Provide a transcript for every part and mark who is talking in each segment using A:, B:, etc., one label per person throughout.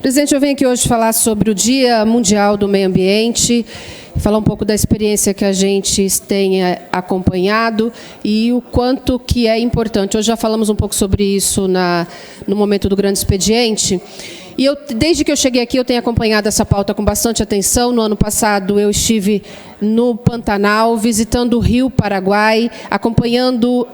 A: Presidente, eu venho aqui hoje falar sobre o Dia Mundial do Meio Ambiente, falar um pouco da experiência que a gente tem acompanhado e o quanto que é importante. Hoje já falamos um pouco sobre isso no momento do grande expediente. E desde que eu cheguei aqui, eu tenho acompanhado essa pauta com bastante atenção. No ano passado, eu estive no Pantanal, visitando o Rio Paraguai, acompanhando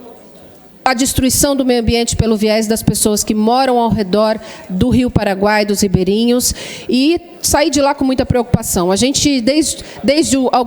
A: a destruição do meio ambiente pelo viés das pessoas que moram ao redor do Rio Paraguai, dos ribeirinhos, e saí de lá com muita preocupação. A gente,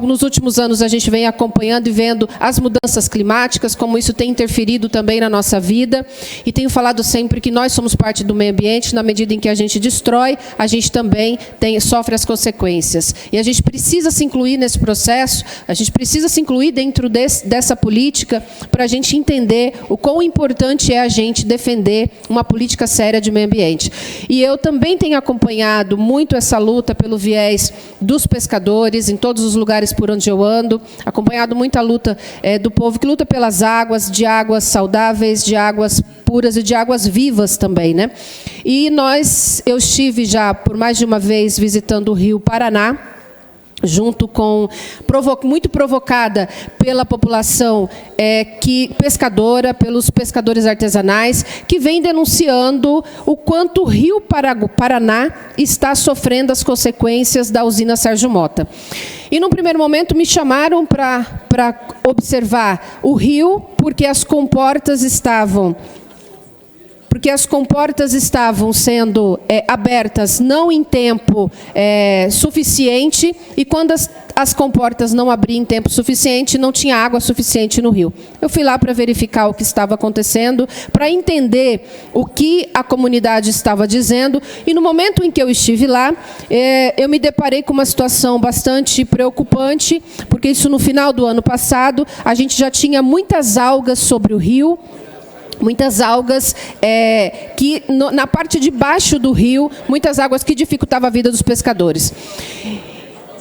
A: nos últimos anos, a gente vem acompanhando e vendo as mudanças climáticas, como isso tem interferido também na nossa vida, e tenho falado sempre que nós somos parte do meio ambiente, na medida em que a gente destrói, a gente também sofre as consequências. E a gente precisa se incluir nesse processo, a gente precisa se incluir dentro dessa política para a gente entender o quão importante é a gente defender uma política séria de meio ambiente. E eu também tenho acompanhado muito essa luta pelo viés dos pescadores, em todos os lugares por onde eu ando, acompanhado muita luta do povo que luta pelas águas, de águas saudáveis, de águas puras e de águas vivas também, né? E eu estive já por mais de uma vez visitando o Rio Paraná, junto com, muito provocada pela população pescadora, pelos pescadores artesanais, que vem denunciando o quanto o Rio Paraná está sofrendo as consequências da usina Sérgio Mota. E, num primeiro momento, me chamaram para observar o rio, porque as comportas estavam sendo abertas não em tempo suficiente, e quando as comportas não abriam em tempo suficiente, não tinha água suficiente no rio. Eu fui lá para verificar o que estava acontecendo, para entender o que a comunidade estava dizendo, e no momento em que eu estive lá, eu me deparei com uma situação bastante preocupante, porque isso no final do ano passado, a gente já tinha muitas algas sobre o rio, muitas algas que, na parte de baixo do rio, muitas águas que dificultavam a vida dos pescadores.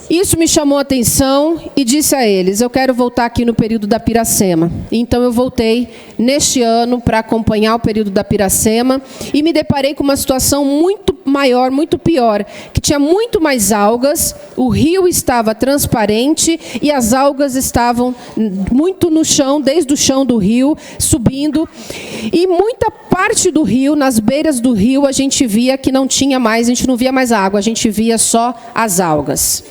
A: Isso me chamou a atenção e disse a eles, eu quero voltar aqui no período da Piracema. Então, eu voltei neste ano para acompanhar o período da Piracema e me deparei com uma situação muito maior, muito pior, que tinha muito mais algas, o rio estava transparente e as algas estavam muito no chão, desde o chão do rio, subindo. E muita parte do rio, nas beiras do rio, a gente via que não tinha mais, a gente não via mais água, a gente via só as algas.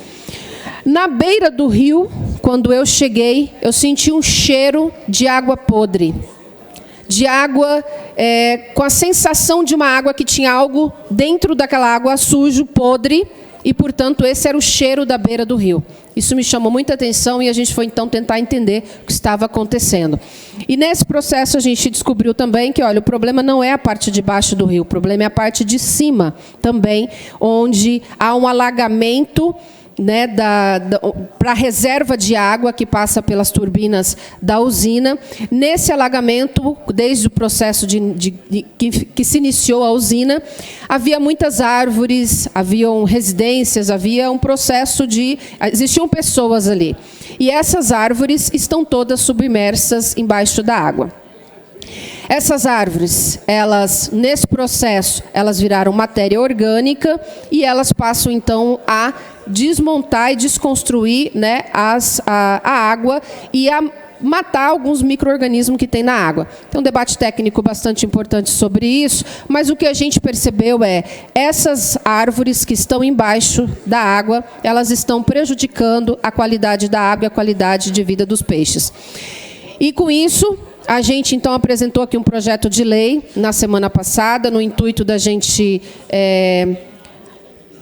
A: Na beira do rio, quando eu cheguei, eu senti um cheiro de água podre. De água, com a sensação de uma água que tinha algo dentro daquela água sujo, podre, e, portanto, esse era o cheiro da beira do rio. Isso me chamou muita atenção e a gente foi, então, tentar entender o que estava acontecendo. E, nesse processo, a gente descobriu também que, olha, o problema não é a parte de baixo do rio, o problema é a parte de cima também, onde há um alagamento, né, para a reserva de água que passa pelas turbinas da usina. Nesse alagamento, desde o processo que se iniciou a usina, havia muitas árvores, haviam residências, havia um processo existiam pessoas ali. E essas árvores estão todas submersas embaixo da água. Essas árvores, nesse processo, elas viraram matéria orgânica e elas passam, então, a desmontar e desconstruir, né, a água e a matar alguns micro-organismos que tem na água. Tem um debate técnico bastante importante sobre isso, mas o que a gente percebeu essas árvores que estão embaixo da água, elas estão prejudicando a qualidade da água e a qualidade de vida dos peixes. E, com isso, a gente, então, apresentou aqui um projeto de lei na semana passada, no intuito da gente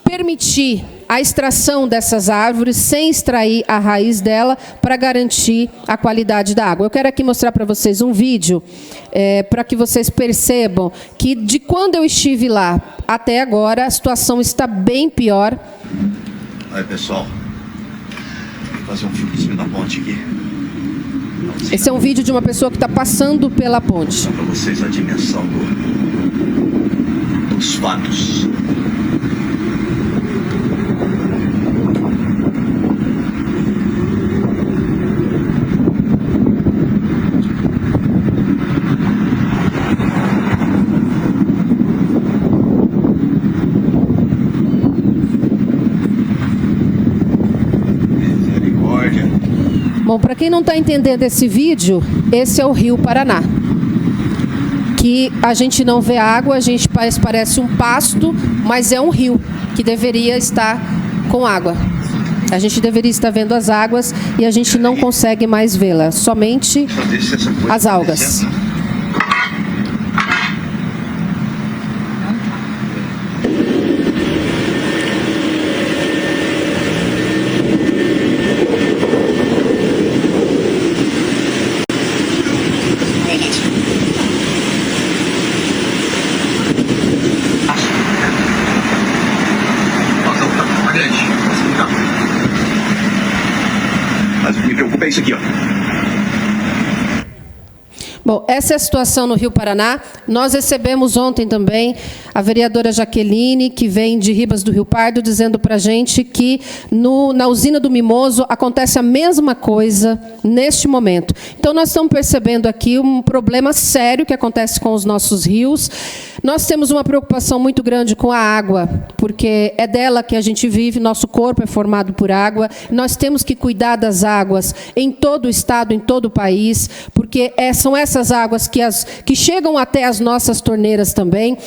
A: permitir a extração dessas árvores sem extrair a raiz dela para garantir a qualidade da água. Eu quero aqui mostrar para vocês um vídeo para que vocês percebam que, de quando eu estive lá até agora, a situação está bem pior.
B: Aí, pessoal, vou fazer um filmezinho da ponte aqui.
A: Esse é um vídeo de uma pessoa que está passando pela ponte.
B: Para vocês a dimensão dos fatos.
A: Bom, para quem não está entendendo esse vídeo, esse é o Rio Paraná. Que a gente não vê água, a gente parece um pasto, mas é um rio que deveria estar com água. A gente deveria estar vendo as águas e a gente não consegue mais vê-la, somente as algas.
B: Mas o que me preocupa é isso aqui, ó.
A: Bom, essa é a situação no Rio Paraná. Nós recebemos ontem também a vereadora Jaqueline, que vem de Ribas do Rio Pardo, dizendo para a gente que na usina do Mimoso acontece a mesma coisa neste momento. Então, nós estamos percebendo aqui um problema sério que acontece com os nossos rios. Nós temos uma preocupação muito grande com a água, porque é dela que a gente vive, nosso corpo é formado por água. Nós temos que cuidar das águas em todo o estado, em todo o país, porque são essas águas que chegam até as nossas torneiras também.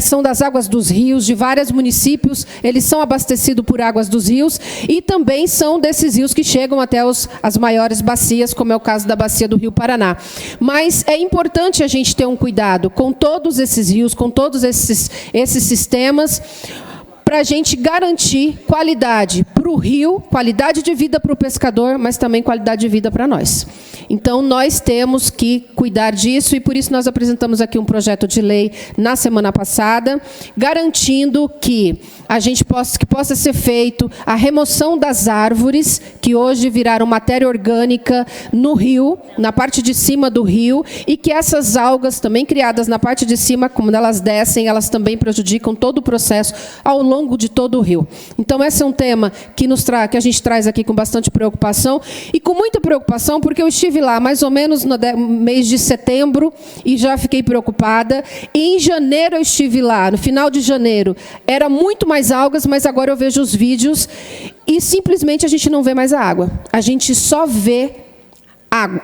A: São das águas dos rios, de vários municípios, eles são abastecidos por águas dos rios e também são desses rios que chegam até as maiores bacias, como é o caso da bacia do Rio Paraná. Mas é importante a gente ter um cuidado com todos esses rios, com todos esses sistemas, para a gente garantir qualidade para o rio, qualidade de vida para o pescador, mas também qualidade de vida para nós. Então, nós temos que cuidar disso e, por isso, nós apresentamos aqui um projeto de lei na semana passada, garantindo que possa ser feito a remoção das árvores, que hoje viraram matéria orgânica no rio, na parte de cima do rio, e que essas algas, também criadas na parte de cima, como elas descem, elas também prejudicam todo o processo ao longo de todo o rio. Então, esse é um tema que a gente traz aqui com bastante preocupação, e com muita preocupação, porque eu estive lá mais ou menos no mês de setembro e já fiquei preocupada. E em janeiro eu estive lá, no final de janeiro. Era muito mais algas, mas agora eu vejo os vídeos e simplesmente a gente não vê mais a água. A gente só vê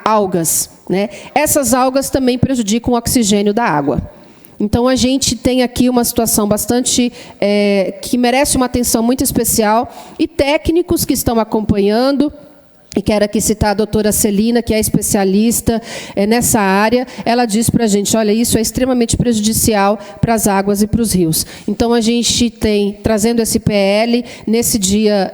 A: algas, né? Essas algas também prejudicam o oxigênio da água. Então, a gente tem aqui uma situação bastante que merece uma atenção muito especial e técnicos que estão acompanhando. E quero aqui citar a doutora Celina, que é especialista nessa área. Ela diz para a gente, olha, isso é extremamente prejudicial para as águas e para os rios. Então, a gente tem, trazendo esse PL, nesse dia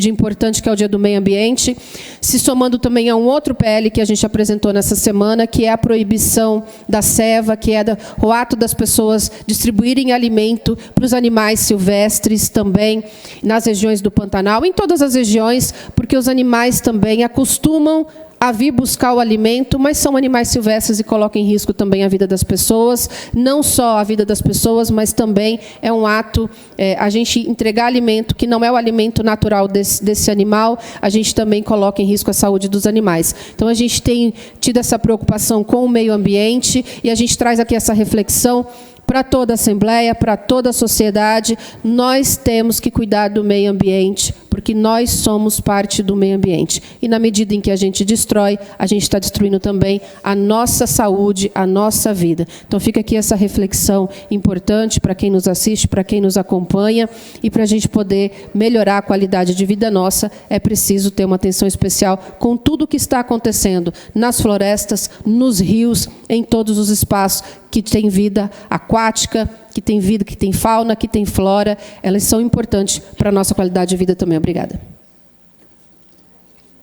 A: importante, que é o Dia do Meio Ambiente, se somando também a um outro PL que a gente apresentou nessa semana, que é a proibição da ceva, que é o ato das pessoas distribuírem alimento para os animais silvestres também, nas regiões do Pantanal, em todas as regiões, porque os animais também acostumam a vir buscar o alimento, mas são animais silvestres e colocam em risco também a vida das pessoas, não só a vida das pessoas, mas também é um ato, a gente entregar alimento que não é o alimento natural desse animal, a gente também coloca em risco a saúde dos animais. Então, a gente tem tido essa preocupação com o meio ambiente e a gente traz aqui essa reflexão para toda a Assembleia, para toda a sociedade. Nós temos que cuidar do meio ambiente, porque nós somos parte do meio ambiente. E, na medida em que a gente destrói, a gente está destruindo também a nossa saúde, a nossa vida. Então, fica aqui essa reflexão importante para quem nos assiste, para quem nos acompanha, e para a gente poder melhorar a qualidade de vida nossa, é preciso ter uma atenção especial com tudo o que está acontecendo nas florestas, nos rios, em todos os espaços que tem vida aquática, que tem vida, que tem fauna, que tem flora. Elas são importantes para a nossa qualidade de vida também. Obrigada.